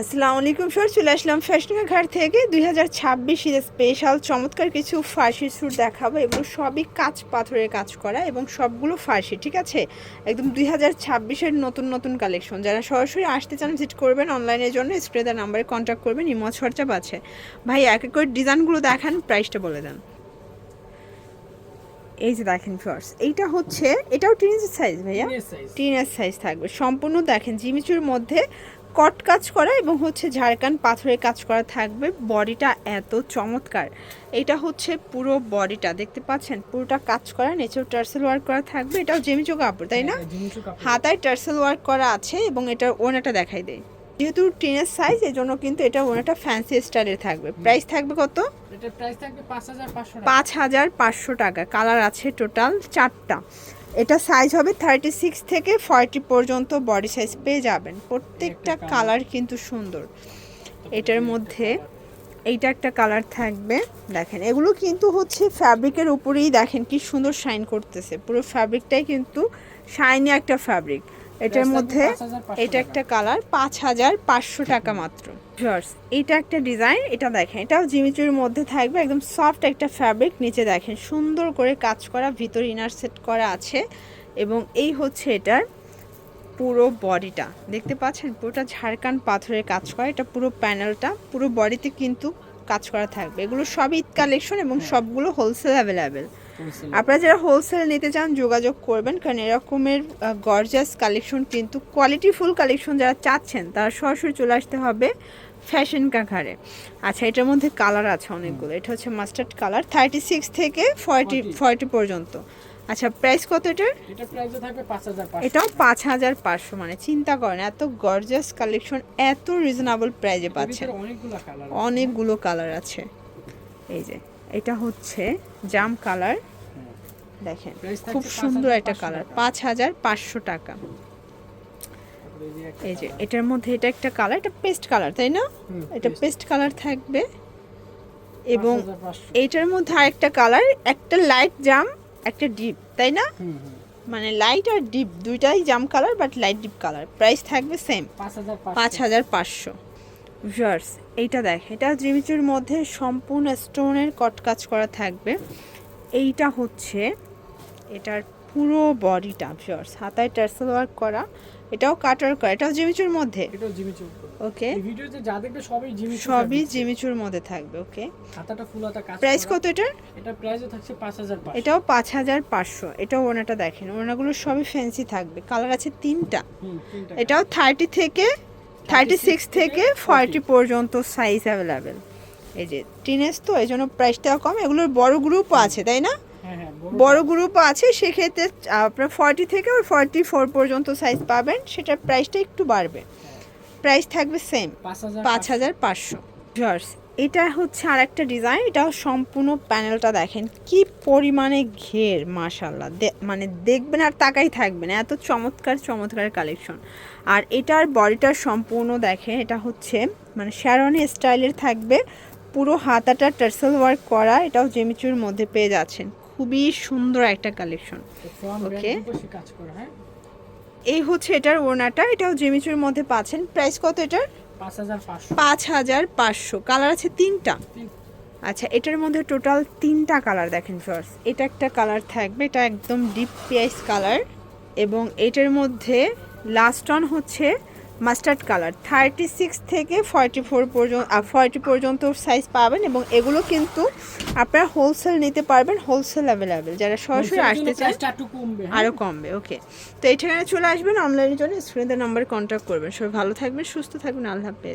আসসালামু আলাইকুম স্যার, চলে আসলাম ফ্যাশনের ঘাট থেকে 2026 ঈদের স্পেশাল চমৎকার কিছু ফার্সি স্যুট দেখাবো। এগুলো সবই কাঁচ পাথরের কাজ করা এবং সবগুলো ফার্সি, ঠিক আছে? একদম 2026-এর নতুন নতুন কালেকশন। যারা সরাসরি আসতে চান ভিজিট করবেন, অনলাইনের জন্য স্ক্রিনে দেওয়া নাম্বারে কন্ট্যাক্ট করবেন। ইমো হোয়াটসঅ্যাপ আছে। ভাই এক এক করে ডিজাইনগুলো দেখান, প্রাইসটা বলে দেন। এই যে দেখেন ফার্স্ট, এইটা হচ্ছে, এটাও টিনের সাইজ ভাইয়া, টিনের সাইজ থাকবে সম্পূর্ণ। দেখেন জিমিচুর মধ্যে কট কাজ করা এবং হচ্ছে ঝাড়খান্ড পাথরের কাজ করা থাকবে। বডিটা এত চমৎকার। এটা হচ্ছে পুরো বডিটা দেখতে পাচ্ছেন, পুরোটা কাজ করা, নিচেও টার্সেল ওয়ার্ক করা থাকবে। এটাও জিমিচু কাপড়, তাই না? হাতায় টার্সেল ওয়ার্ক করা আছে এবং এটার ওনাটা দেখাই দেয়। যেহেতু টিনের সাইজ, এজন্য কিন্তু এটা ওনাটা ফ্যান্সি স্টাইলের থাকবে। প্রাইস থাকবে কত? এটা প্রাইস থাকবে 5500 টাকা। 5500 টাকা। কালার আছে টোটাল 4টা। এটা সাইজ হবে 36 থেকে 40 পর্যন্ত বডি সাইজ পেয়ে যাবেন। প্রত্যেকটা কালার কিন্তু সুন্দর। এটার মধ্যে এইটা একটা কালার থাকবে। দেখেন এগুলো কিন্তু হচ্ছে ফ্যাব্রিকের উপরেই, দেখেন কি সুন্দর শাইন করতেছে। পুরো ফ্যাব্রিকটাই কিন্তু শাইনি একটা ফ্যাব্রিক। এটার মধ্যে এটা একটা কালার, 5500 টাকা মাত্র। এটা একটা ডিজাইন, এটা দেখেন, এটাও জিমিচুর মধ্যে থাকবে। একদম সফট একটা ফ্যাব্রিক, নিচে দেখেন সুন্দর করে কাজ করা, ভিতর ইনার সেট করা আছে। এবং এই হচ্ছে এটার পুরো বডিটা দেখতে পাচ্ছেন, পুরোটা ঝাড়খান্ড পাথরের কাজ করা। এটা পুরো প্যানেলটা, পুরো বডিতে কিন্তু কাজ করা থাকবে। এগুলো সব ঈদ কালেকশন এবং সবগুলো হোলসেল অ্যাভেলেবেল। আপনারা যারা হোলসেল নিতে চান যোগাযোগ করবেন, কারণ এরকমের গর্জাস কালেকশন কিন্তু কোয়ালিটিফুল কালেকশন যারা চাচ্ছেন তারা সরাসরি চলে আসতে হবে ফ্যাশন কাঘারে। আচ্ছা, এটার মধ্যে কালার আছে অনেকগুলো। এটা হচ্ছে মাস্টার্ড কালার, 36 থেকে 40 পর্যন্ত। আচ্ছা, প্রাইস কত এটার? এটা প্রাইস থাকবে 5500। এটাও 5500। মানে চিন্তা করেন, এত গর্জাস কালেকশন এত রিজনেবল প্রাইসে পাচ্ছেন। অনেকগুলো কালার আছে। এই যে এটা হচ্ছে জাম কালার, দেখেন খুব সুন্দর একটা কালার, 5500 টাকা। এই যে এটার মধ্যে এটা একটা কালার, এটা পেস্ট কালার, তাই না? এটা পেস্ট কালার থাকবে। এবং এইটার মধ্যে আরেকটা কালার, একটা লাইট জাম, একটা ডিপ, তাই না? মানে লাইট আর ডিপ দুইটাই জাম colour, but light deep colour. Price থাকবে সেম, 5500। ভিউয়ার্স এইটা দেখ, এটা জিমিচুর মধ্যে সম্পূর্ণ স্টোনের কট কাজ করা থাকবে। এইটা হচ্ছে এটার পুরো বডিটা ভিউয়ার্স, হাতায় টার্সেল ওয়ার্ক করা। এটাও কাটার করা, এটাও জিমিচুর মধ্যে। এটাও জিমিচুর। ওকে, এই ভিডিওতে যা দেখবে সবই জিমিচুর, সবই জিমিচুর মধ্যে থাকবে। ওকে, হাতাটা ফুল হাতা কাজ করা। প্রাইস কত এটার? এটা প্রাইসও থাকছে 5500। এটাও 5500। এটাও ওনাটা দেখেন, ওনাগুলো সবই ফ্যান্সি থাকবে। কালার আছে 3টা। এটাও 30 থেকে 36 থেকে 40 পর্যন্ত সাইজ অ্যাভেলেবেল। এই যে টিনেজ তো, এই জন্য প্রাইসটাও কম। এগুলোর বড় গ্রুপও আছে, তাই না? বড় গ্রুপও আছে, সেক্ষেত্রে আপনার 40 থেকে 44 পর্যন্ত সাইজ পাবেন। সেটার প্রাইসটা একটু বাড়বে। প্রাইস থাকবে সেম, 5500। ভিউয়ার্স এটা হচ্ছে আর একটা ডিজাইন। এটাও সম্পূর্ণ প্যানেলটা দেখেন কি পরিমাণে ঘের, মাশাল্লাহ। মানে দেখবেন আর তাকাই থাকবেন, এত চমৎকার চমৎকার কালেকশন। আর এটার বডিটা সম্পূর্ণ দেখেন, এটা হচ্ছে মানে শ্যারনি স্টাইলের থাকবে। পুরো হাতাটা টার্সেল ওয়ার্ক করা। এটাও জেমিচুর মধ্যে পেয়ে যাচ্ছেন। খুবই সুন্দর একটা কালেকশন। ওকে, এই হচ্ছে এটার ওড়নাটা, এটাও জেমিচুর মধ্যে পাচ্ছেন। প্রাইস কত এটার? 5500। কালার আছে 3টা। আচ্ছা, এটার মধ্যে টোটাল 3টা কালার দেখেন ফার্স্ট। এটা একটা কালার থাকবে, এটা একদম ডিপ পিয়াইস কালার। এবং এটার মধ্যে লাস্ট অন হচ্ছে মাস্টার্ড কালার, 36 থেকে 40 পর্যন্ত সাইজ পাবেন। এবং এগুলো কিন্তু আপনারা হোলসেল নিতে পারবেন, হোলসেল অ্যাভেলেবেল। যারা সরাসরি আসতে চান আরও কমবে। ওকে, তো এই ঠিকানায় চলে আসবেন। অনলাইনের জন্য স্ক্রিনে নাম্বারে কন্ট্যাক্ট করবেন। সবাই ভালো থাকবেন, সুস্থ থাকবেন, আল্লাহ হাফেজ।